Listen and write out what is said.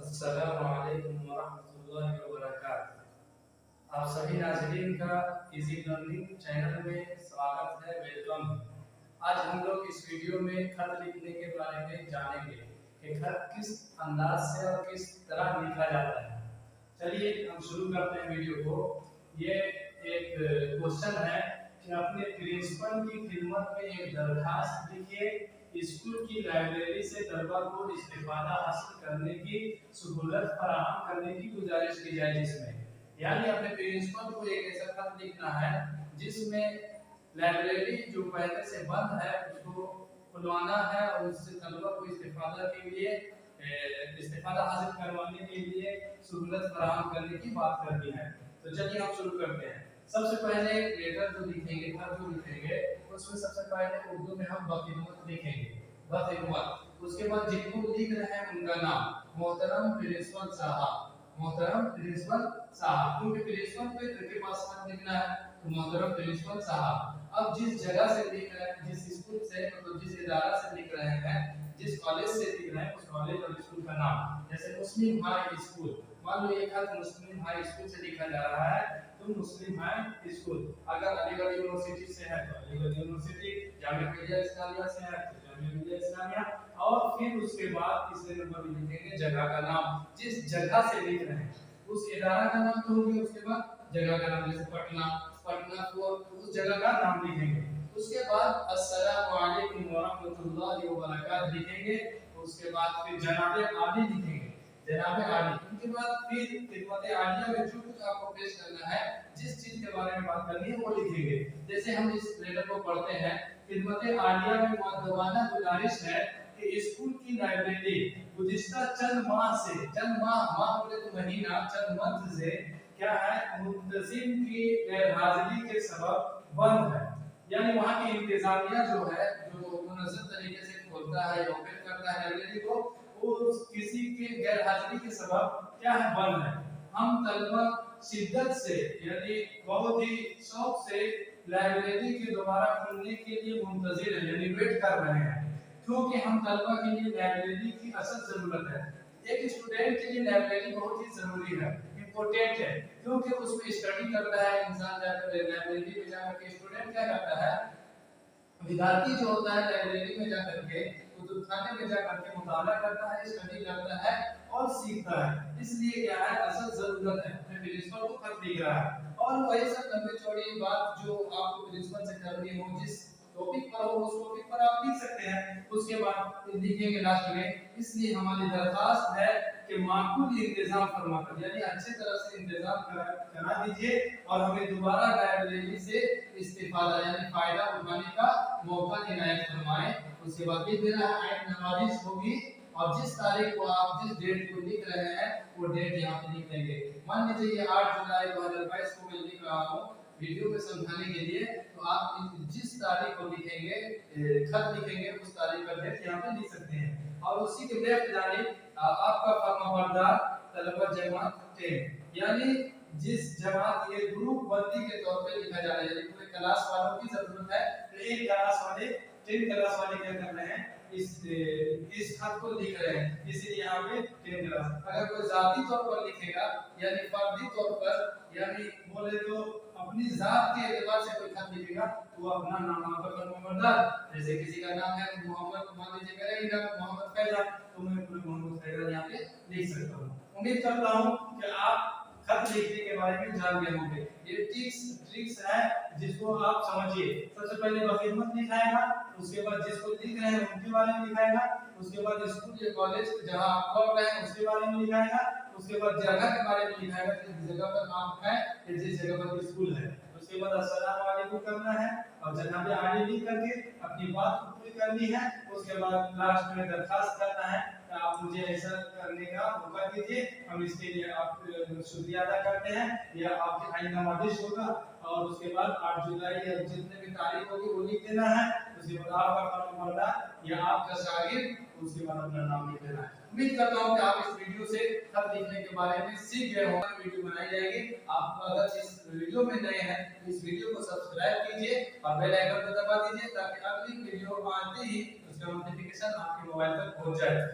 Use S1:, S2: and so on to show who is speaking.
S1: अस्सलामुअलैकुम वरहमतुल्लाहि वबरकातुहू। आप सभी नाज़रीन का इजी लर्निंग चैनल में स्वागत है, वेलकम। आज हम लोग इस वीडियो में खत लिखने के बारे में जानेंगे कि खत किस अंदाज से और किस तरह लिखा जाता है। चलिए हम शुरू करते हैं वीडियो को। ये एक क्वेश्चन है कि अपने प्रिंसिपल की खिदमत में एक दरखास्त लिखिए। स्कूल की लाइब्रेरी से तलबा को इस्तेफादा हासिल करने की सहूलत फराहम करने की गुजारिश की जाए, जिसमें यानी अपने प्रिंसिपल को एक ऐसा खत लिखना है जिसमें लाइब्रेरी जो पहले से बंद है उसको खुलवाना है और उससे तलबा को इस्तेफादा के लिए इस्तेफादा हासिल करवाने के लिए सहूलत फराहम करने की बात करनी है। तो चलिए हम शुरू करते हैं। सबसे पहले लेटर जो लिखेंगे, खत जो लिखेंगे, उसमें सबसे पहले उर्दू में हम बखिदमत लिखेंगे, बखिदमत। उसके बाद जिनको लिख रहे हैं उनका नाम, मोहतरम प्रिंसिपल साहब, मोहतरम प्रिंसिपल साहब। क्योंकि प्रिंसिपल के पास खत लिखना है तो मोहतरम प्रिंसिपल साहब। अब जिस जगह से लिख रहे हैं, जिस स्कूल से मतलब जिस इदारा से लिख रहे हैं, जिस कॉलेज से लिख रहे हैं, उस कॉलेज और स्कूल का नाम। जैसे मुस्लिम हाई स्कूल, मान लो एक खत मुस्लिम हाई स्कूल से लिखा जा रहा है तो मुस्लिम हाई स्कूल। अगर अलीगढ़ यूनिवर्सिटी से है तो अलीगढ़ यूनिवर्सिटी, जामिया मिलिया इस्लामिया से है तो जामिया मिलिया इस्लामिया। और फिर उसके बाद तीसरे नंबर में लिखेंगे जगह का नाम, जिस जगह से लिख रहे हैं उस इदारा का नाम तो हो गया, उसके बाद जगह का नाम। जैसे पटना, पटना को उस जगह का नाम लिखेंगे। उसके बाद अस्सलामु अलैकुम वरहमतुल्लाहि वबरकातुहू लिखेंगे। उसके बाद फिर जनाबे आली लिखेंगे, जनाबे आली। उसके बाद फिर खिदमत आलिया में जो कुछ आपको पेश करना है, जिस चीज के बारे में बात करनी है वो लिखेंगे। जैसे हम इस लेटर को पढ़ते हैं, खिदमत आलिया में मुअद्दबाना गुजारिश है कि स्कूल की लाइब्रेरी गुज़िश्ता चंद माह से, चंद माह बोले तो महीना, चंद मंथ से क्या है, मुंतजिम की गैरहाजिरी के सबब बंद है। यानी वहाँ की इंतजामिया जो है, जो मुनज़्ज़म तरीके से खोलता है, ओपन करता है लाइब्रेरी को, वो किसी के गैरहाजिरी के सबब क्या है, बंद है। हम तलबा शिद्दत से यानी बहुत ही शौक से लाइब्रेरी के दोबारा खुलने के लिए मुंतज़िर है, यानी वेट कर रहे हैं, क्योंकि हम तलबा के लिए लाइब्रेरी की असल जरूरत है। एक स्टूडेंट के लिए लाइब्रेरी बहुत ही जरूरी है, इम्पोर्टेंट है, क्योंकि उसमें स्टडी करता है इंसान। जाकर लाइब्रेरी में जाकर के स्टूडेंट क्या करता है, विद्यार्थी जो होता है लाइब्रेरी में जाकर के, कुतुबखाने में जाकर के मुताला करता है, स्टडी करता है और सीखता है। इसलिए क्या है, असल जरूरत है। अपने प्रिंसिपल को खत लिख रहा है और वही सब लंबी चौड़ी बात जो आपको प्रिंसिपल से करनी हो, जिस टॉपिक पर हो उस टॉपिक पर आप लिख सकते हैं। उसके बाद लिखेंगे लास्ट में, इसलिए हमारी दरखास्त है कि माकूल इंतजाम फरमाकर, यानी अच्छे तरह से इंतजाम करा दीजिए और हमें दोबारा लाइब्रेरी से इस्तेफादा यानी फायदा उठाने का मौका इनायत फरमाएं। उसके बाद लिख देना है आयत नवाजिश होगी, और जिस तारीख को आप जिस डेट को लिख रहे हैं वो डेट यहाँ पे लिख देंगे। मान लीजिए 8 जुलाई 2022 को मैं लिख रहा हूँ वीडियो में समझाने के लिए, तो आप जिस तारीख को लिखेंगे, खत लिखेंगे, उस तारीख का डेट यहाँ पे लिख सकते हैं। और उसी के लेफ्ट जानिब आपका फरमाबरदार तलबा जमात 10, यानी जिस जमात ये ग्रुप बंदी के तौर पे लिखा जा रहा है, यानी पूरे क्लास वालों की जरूरत है तो एक क्लास वाले 10 क्लास वाले क्या कर रहे हैं, इस खत को लिख रहे हैं, इसीलिए यहाँ पे 10 क्लास। अगर कोई जाती तौर पर लिखेगा यानी फर्दी तौर पर, यानी बोले तो अपनी जात के एतबार से कोई खत लिखेगा तो वो अपना नाम आपका फरमाबरदार, जैसे किसी का नाम है मोहम्मद, मान लीजिए मेरा ही नाम मोहम्मद फैजान, तो मैं पूरे मोहम्मद फैजान यहाँ पे लिख सकता हूँ। उम्मीद करता हूँ कि आप खत लिखने के बारे में जान गए होंगे। ये ट्रिक्स है जिसको आप समझिए। सबसे पहले बखिदमत लिखाएगा, उसके बाद जिसको लिख रहे हैं उनके बारे में लिखाएगा, उसके बाद स्कूल या कॉलेज जहां आप पढ़ रहे हैं उसके बारे में लिखाएगा, उसके बाद जगह के बारे में लिखाएगा, जिस जगह पर आप हैं या जिस जगह पर स्कूल है। उसके बाद अस्सलाम वालेकुम करना है और जनाबे आली लिख करके अपनी बात पूरी करनी है। उसके बाद लास्ट में दरखास्त करना है कि आप मुझे ऐसा करने का मौका दीजिए, हम इसके लिए आप शुक्रिया अदा करते हैं, या आपकी आइन नवाजिश होगा। और उसके बाद 8 जुलाई या जितने भी तारीख होगी वो लिख देना है। उसके बाद आपका फरमाबरदार या आपका शागिर्द, उसके बाद अपना नाम लिख देना है। उम्मीद करता हूं कि आप इस वीडियो से खत लिखने के बारे में सीख गए होंगे। वीडियो बनाई जाएगी, आप अगर इस वीडियो में नए हैं तो इस वीडियो को सब्सक्राइब कीजिए और बेल आइकन को दबा दीजिए ताकि अगली वीडियो आते ही उसका नोटिफिकेशन आपके मोबाइल तक पहुंच जाए।